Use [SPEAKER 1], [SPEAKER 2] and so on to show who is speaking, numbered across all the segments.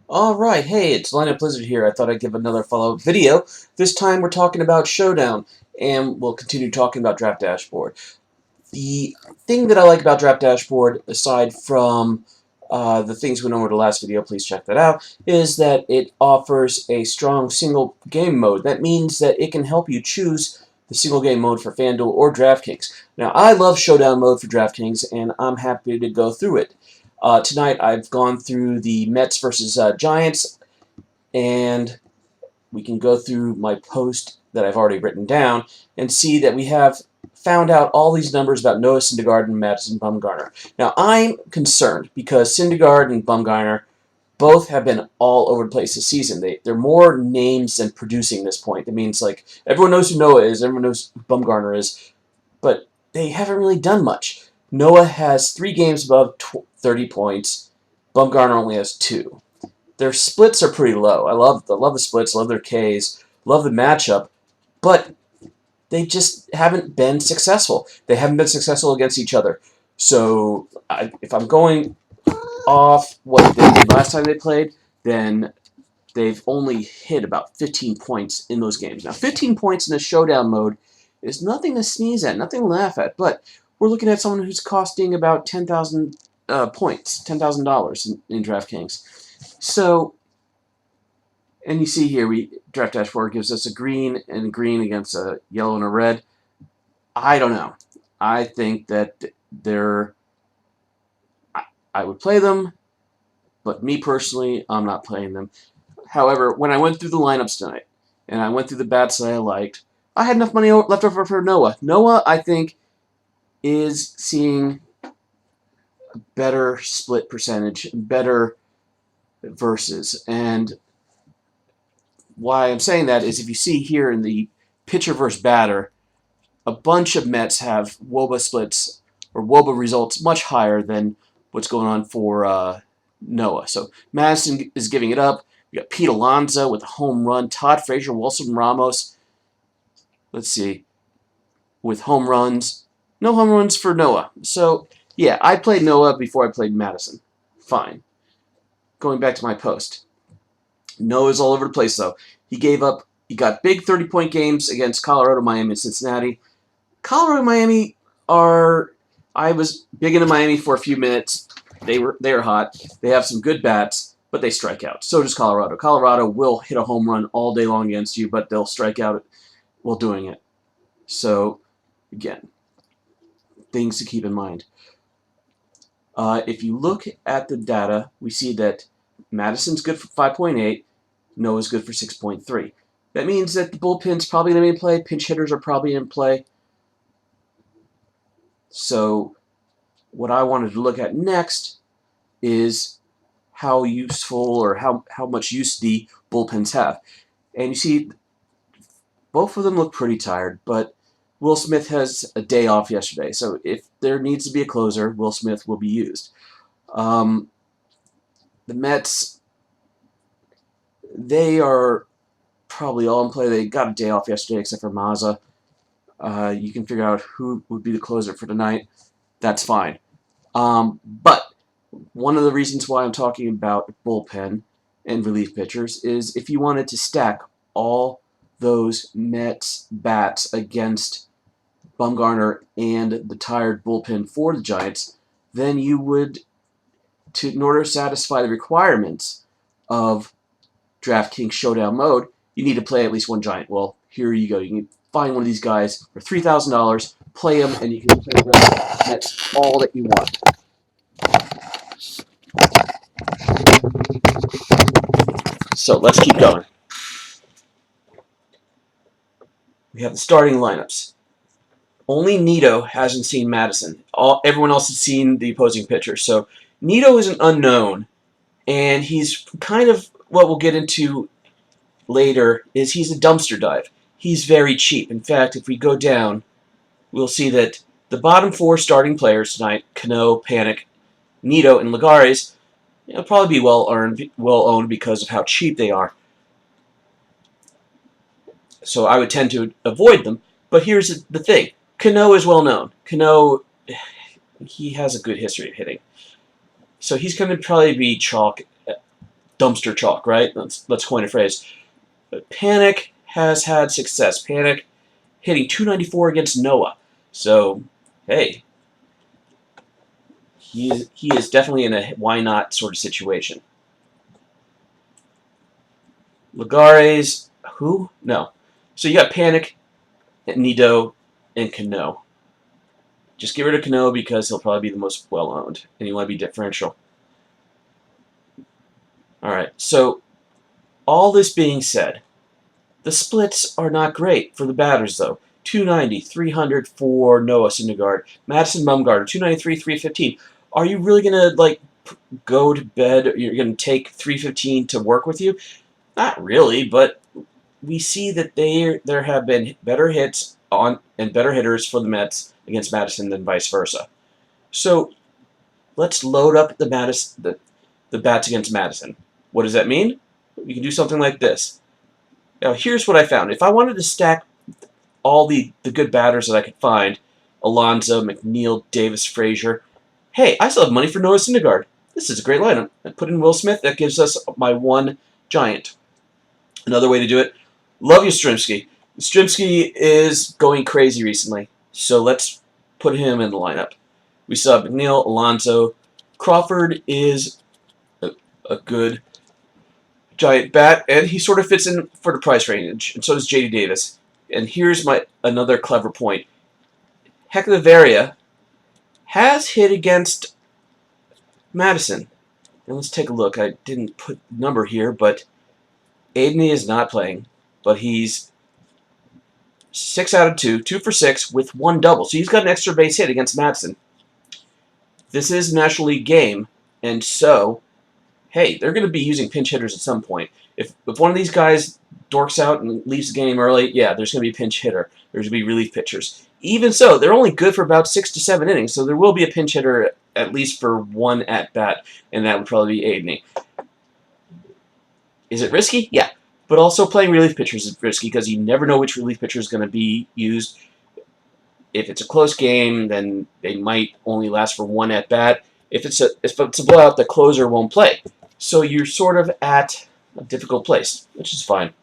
[SPEAKER 1] Alright, hey, it's Lineup Blizzard here. I thought I'd give another follow-up video. This time we're talking about Showdown, and we'll continue talking about Draft Dashboard. The thing that I like about Draft Dashboard, aside from the things we know in the last video, please check that out, is that it offers a strong single game mode. That means that it can help you choose the single game mode for FanDuel or DraftKings. Now, I love Showdown mode for DraftKings, and I'm happy to go through it. Tonight I've gone through the Mets versus Giants, and we can go through my post that I've already written down and see that we have found out all these numbers about Noah Syndergaard and Madison Bumgarner. Now, I'm concerned because Syndergaard and Bumgarner both have been all over the place this season. They're more names than producing this point. It means, like, everyone knows who Noah is, everyone knows who Bumgarner is, but they haven't really done much. Noah has 3 games above 30 points. Bumgarner only has 2. Their splits are pretty low. I love the splits, love their Ks, love the matchup, but they just haven't been successful. They haven't been successful against each other. So if I'm going off what they did last time they played, then they've only hit about 15 points in those games. Now, 15 points in a showdown mode is nothing to sneeze at, nothing to laugh at, but we're looking at someone who's costing about 10,000 points, $10,000 in DraftKings. So, and you see here, Draft Dashboard gives us a green and a green against a yellow and a red. I don't know. I think that I would play them, but me personally, I'm not playing them. However, when I went through the lineups tonight, and I went through the bats that I liked, I had enough money left over for Noah. Noah, I think, is seeing a better split percentage, better versus. And why I'm saying that is if you see here in the pitcher versus batter, a bunch of Mets have WOBA splits or WOBA results much higher than what's going on for Noah. So Madison is giving it up. We got Pete Alonso with a home run. Todd Frazier, Wilson Ramos. Let's see. With home runs. No home runs for Noah. So, yeah, I played Noah before I played Madison. Fine. Going back to my post. Noah's all over the place, though. He got big 30-point games against Colorado, Miami, and Cincinnati. Colorado and Miami are... I was big into Miami for a few minutes. They're hot. They have some good bats, but they strike out. So does Colorado. Colorado will hit a home run all day long against you, but they'll strike out while doing it. So, again, things to keep in mind. If you look at the data, we see that Madison's good for 5.8, Noah's good for 6.3. That means that the bullpen's probably going to be in play, pinch hitters are probably in play. So what I wanted to look at next is how useful or how much use the bullpens have. And you see, both of them look pretty tired, but Will Smith has a day off yesterday, so if there needs to be a closer, Will Smith will be used. The Mets, they are probably all in play. They got a day off yesterday except for Mazza. You can figure out who would be the closer for tonight. That's fine. But one of the reasons why I'm talking about bullpen and relief pitchers is if you wanted to stack all those Mets bats against Bumgarner and the tired bullpen for the Giants, then you would, in order to satisfy the requirements of DraftKings Showdown mode, you need to play at least one Giant. Well, here you go. You can find one of these guys for $3,000, play them, and you can play the rest. That's all that you want. So let's keep going. We have the starting lineups. Only Nito hasn't seen Madison. Everyone else has seen the opposing pitcher. So Nito is an unknown, and he's kind of what we'll get into later is he's a dumpster dive. He's very cheap. In fact, if we go down, we'll see that the bottom 4 starting players tonight, Cano, Panic, Nito, and Lagares, will probably be well owned because of how cheap they are. So I would tend to avoid them. But here's the thing. Cano is well known. Cano, he has a good history of hitting. So he's going to probably be chalk dumpster chalk, right? Let's coin a phrase. But Panic has had success. Panic hitting 294 against Noah. So, hey, he is definitely in a why not sort of situation. Lagares, who? No. So you got Panic, Nido, and Kano. Just get rid of Kano because he'll probably be the most well-owned, and you want to be differential. All right, so all this being said, the splits are not great for the batters, though. 290, 300 for Noah Syndergaard. Madison Bumgarner, 293, 315. Are you really going to, like, go to bed? You're going to take 315 to work with you? Not really, but we see that there have been better hits on and better hitters for the Mets against Madison than vice versa. So let's load up the bats against Madison. What does that mean? We can do something like this. Now here's what I found. If I wanted to stack all the good batters that I could find, Alonso, McNeil, Davis, Frazier, hey, I still have money for Noah Syndergaard. This is a great lineup. I put in Will Smith. That gives us my one giant. Another way to do it, love Yastrzemski. Yastrzemski is going crazy recently, so let's put him in the lineup. We saw McNeil, Alonso. Crawford is a good giant bat, and he sort of fits in for the price range, and so does J.D. Davis. And here's another clever point. Hecklevaria has hit against Madison. And let's take a look. I didn't put number here, but Aidney is not playing, but he's 6 out of 2, 2 for 6 with 1 double. So he's got an extra base hit against Madison. This is a National League game, and so, hey, they're going to be using pinch hitters at some point. If one of these guys dorks out and leaves the game early, yeah, there's going to be a pinch hitter. There's going to be relief pitchers. Even so, they're only good for about 6 to 7 innings, so there will be a pinch hitter at least for 1 at-bat, and that would probably be Aidney. Is it risky? Yeah. But also playing relief pitchers is risky because you never know which relief pitcher is going to be used. If it's a close game, then they might only last for 1 at-bat. If it's a blowout, the closer won't play. So you're sort of at a difficult place, which is fine.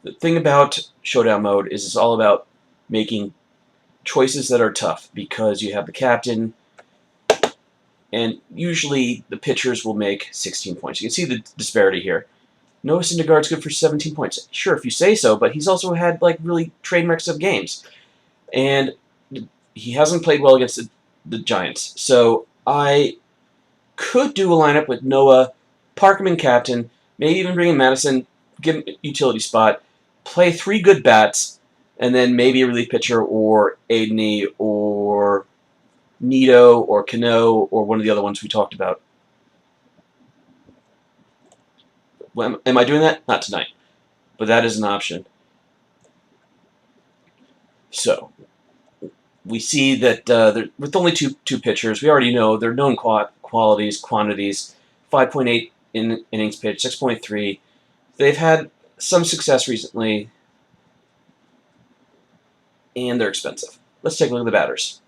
[SPEAKER 1] The thing about Showdown Mode is it's all about making choices that are tough because you have the captain, and usually the pitchers will make 16 points. You can see the disparity here. Noah Syndergaard's good for 17 points. Sure, if you say so, but he's also had like really train wrecks of games. And he hasn't played well against the Giants. So I could do a lineup with Noah, park him in captain, maybe even bring in Madison, give him a utility spot, play 3 good bats, and then maybe a relief pitcher or Aidney or Nido or Cano or one of the other ones we talked about. Am I doing that? Not tonight. But that is an option. So, we see that with only two pitchers, we already know they're known quantities. 5.8 innings pitched, 6.3. They've had some success recently, and they're expensive. Let's take a look at the batters.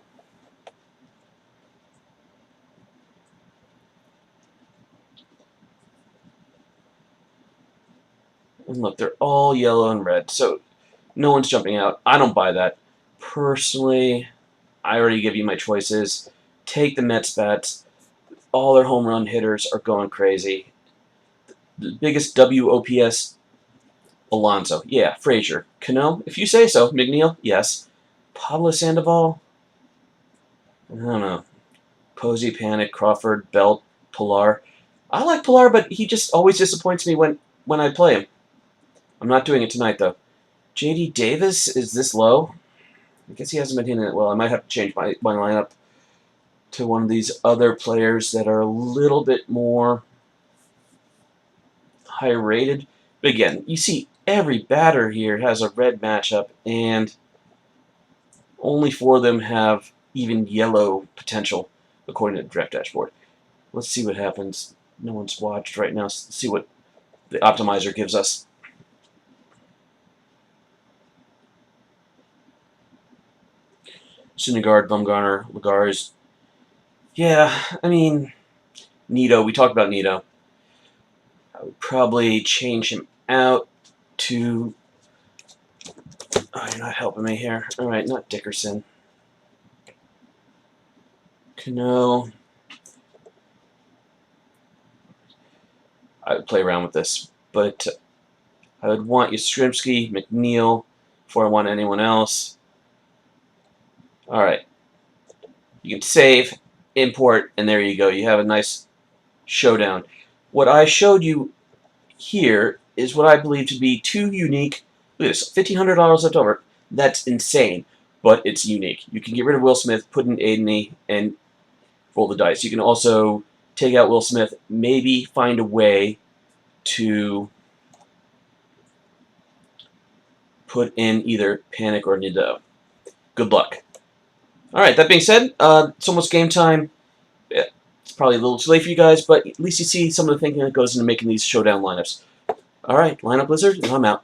[SPEAKER 1] And look, they're all yellow and red, so no one's jumping out. I don't buy that. Personally, I already give you my choices. Take the Mets bats. All their home run hitters are going crazy. The biggest WOPS, Alonso. Yeah, Frazier. Cano, if you say so. McNeil, yes. Pablo Sandoval, I don't know. Posey, Panic, Crawford, Belt, Pilar. I like Pilar, but he just always disappoints me when I play him. I'm not doing it tonight, though. J.D. Davis is this low? I guess he hasn't been hitting it well. I might have to change my lineup to one of these other players that are a little bit more higher rated. But again, you see every batter here has a red matchup, and only 4 of them have even yellow potential, according to the draft dashboard. Let's see what happens. No one's watched right now. Let's see what the optimizer gives us. Syndergaard, Bumgarner, Lagares. Yeah, I mean, Nito. We talked about Nito. I would probably change him out to... Oh, you're not helping me here. Alright, not Dickerson. Cano. I would play around with this, but I would want Yastrzemski, McNeil, before I want anyone else. Alright. You can save, import, and there you go. You have a nice showdown. What I showed you here is what I believe to be two unique... Look at this, $1,500 left over. That's insane, but it's unique. You can get rid of Will Smith, put in Aidney, and roll the dice. You can also take out Will Smith, maybe find a way to put in either Panic or Nido. Good luck. Alright, that being said, it's almost game time. Yeah, it's probably a little too late for you guys, but at least you see some of the thinking that goes into making these showdown lineups. Alright, lineup Blizzard, and I'm out.